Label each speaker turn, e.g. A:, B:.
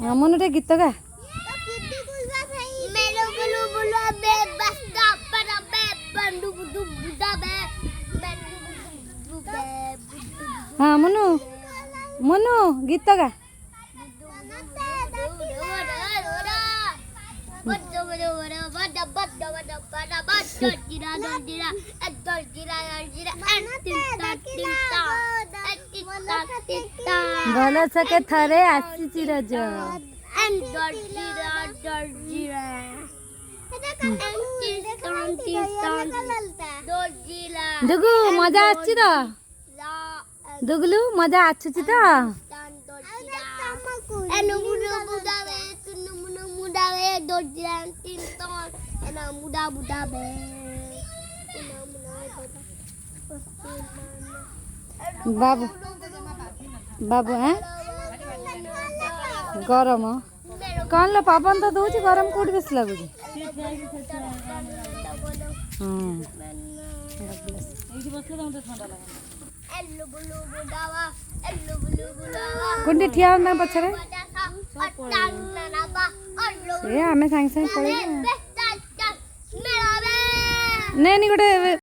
A: ମନୁଟେ ଗୀତ ଗା। ହଁ ମନୁ ମନୁ ଗୀତ ଗା। ଭଲ ସକେ ଥରେ ଆସିଛି ରଜ। ଦୁଗୁ ମଜା ଆସୁଛି ତ ଦୁଗୁଲୁ ମଜା ଆସୁଛି ତ। बाबू बाबू हैं गरम कौन लो पवन तो दौर गरम कौट बेस लगुच। कुंडी ठिया ना पछरे आम सागे सागे पड़े नहीं गोटे